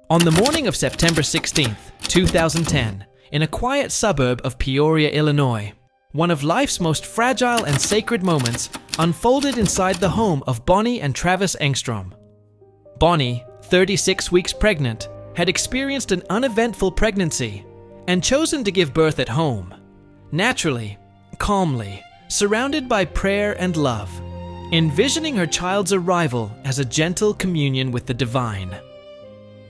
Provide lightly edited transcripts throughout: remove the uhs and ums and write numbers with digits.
On the morning of September 16th, 2010, in a quiet suburb of Peoria, Illinois, one of life's most fragile and sacred moments unfolded inside the home of Bonnie and Travis Engstrom. Bonnie, 36 weeks pregnant, had experienced an uneventful pregnancy and chosen to give birth at home, naturally, calmly, surrounded by prayer and love, envisioning her child's arrival as a gentle communion with the divine.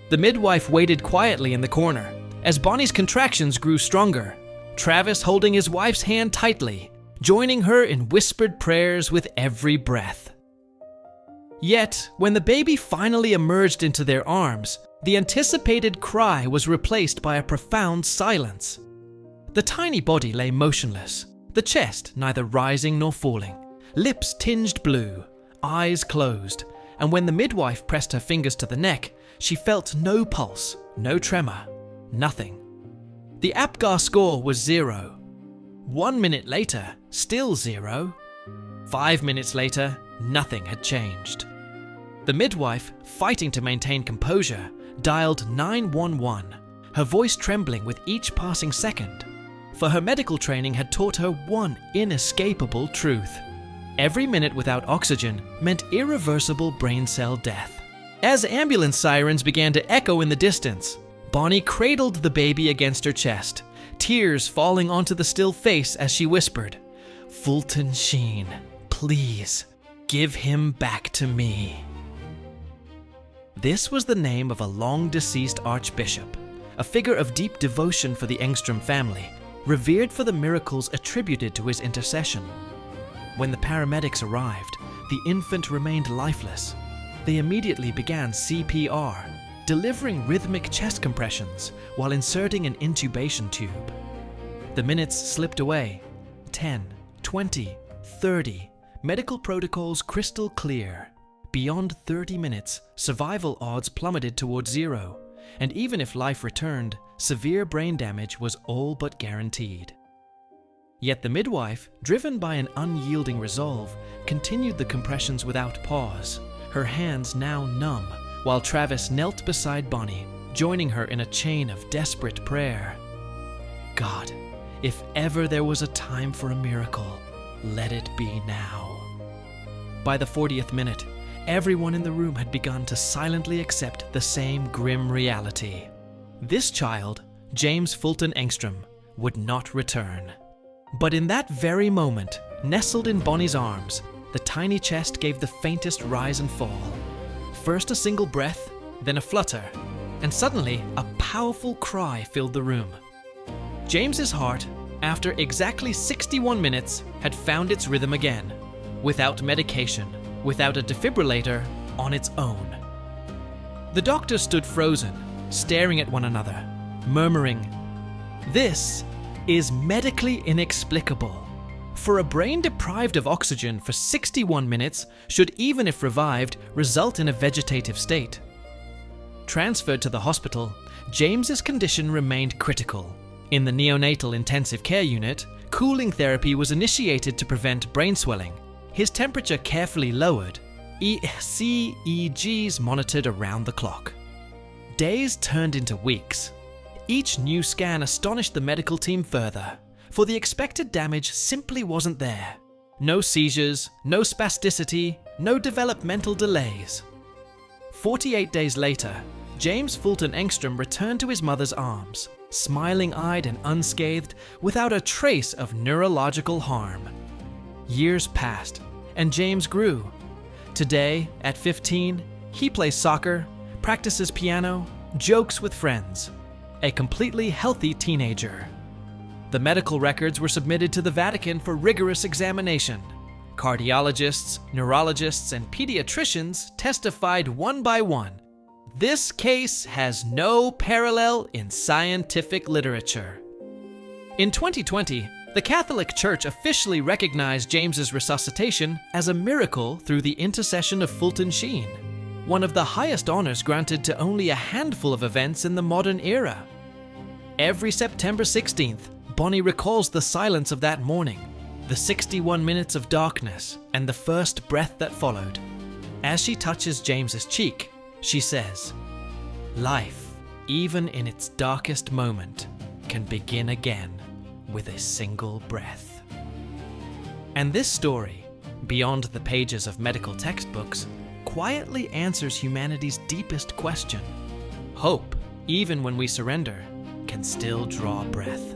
The midwife waited quietly in the corner as Bonnie's contractions grew stronger, Travis holding his wife's hand tightly, joining her in whispered prayers with every breath. Yet, when the baby finally emerged into their arms, the anticipated cry was replaced by a profound silence. The tiny body lay motionless, the chest neither rising nor falling, lips tinged blue, eyes closed, and when the midwife pressed her fingers to the neck, she felt no pulse, no tremor, nothing. The Apgar score was 0. 1 minute later, still 0. 5 minutes later, nothing had changed. The midwife, fighting to maintain composure, dialed 911, her voice trembling with each passing second, for her medical training had taught her one inescapable truth. Every minute without oxygen meant irreversible brain cell death. As ambulance sirens began to echo in the distance, Bonnie cradled the baby against her chest, tears falling onto the still face as she whispered, "Fulton Sheen, please, give him back to me." This was the name of a long-deceased archbishop, a figure of deep devotion for the Engstrom family, revered for the miracles attributed to his intercession. When the paramedics arrived, the infant remained lifeless. They immediately began CPR, delivering rhythmic chest compressions while inserting an intubation tube. The minutes slipped away. 10, 20, 30, medical protocols crystal clear. Beyond 30 minutes, survival odds plummeted towards 0, and even if life returned, severe brain damage was all but guaranteed. Yet the midwife, driven by an unyielding resolve, continued the compressions without pause, her hands now numb, while Travis knelt beside Bonnie, joining her in a chain of desperate prayer. God, if ever there was a time for a miracle, let it be now. By the 40th minute, everyone in the room had begun to silently accept the same grim reality. This child, James Fulton Engstrom, would not return. But in that very moment, nestled in Bonnie's arms, the tiny chest gave the faintest rise and fall. First a single breath, then a flutter, and suddenly a powerful cry filled the room. James's heart, after exactly 61 minutes, had found its rhythm again, without medication, without a defibrillator, on its own. The doctors stood frozen, staring at one another, murmuring, "This is medically inexplicable. For a brain deprived of oxygen for 61 minutes should, even if revived, result in a vegetative state." Transferred to the hospital, James's condition remained critical. In the neonatal intensive care unit, cooling therapy was initiated to prevent brain swelling, his temperature carefully lowered, ECEGs monitored around the clock. Days turned into weeks. Each new scan astonished the medical team further, for the expected damage simply wasn't there. No seizures, no spasticity, no developmental delays. 48 days later, James Fulton Engstrom returned to his mother's arms, smiling-eyed and unscathed, without a trace of neurological harm. Years passed, and James grew. Today, at 15, he plays soccer, practices piano, jokes with friends. A completely healthy teenager. The medical records were submitted to the Vatican for rigorous examination. Cardiologists, neurologists, and pediatricians testified one by one. This case has no parallel in scientific literature. In 2020, the Catholic Church officially recognized James's resuscitation as a miracle through the intercession of Fulton Sheen, one of the highest honors granted to only a handful of events in the modern era. Every September 16th, Bonnie recalls the silence of that morning, the 61 minutes of darkness, and the first breath that followed. As she touches James's cheek, she says, "Life even in its darkest moment, can begin again with a single breath. And this story, beyond the pages of medical textbooks, quietly answers humanity's deepest question. Hope, even when we surrender, can still draw breath.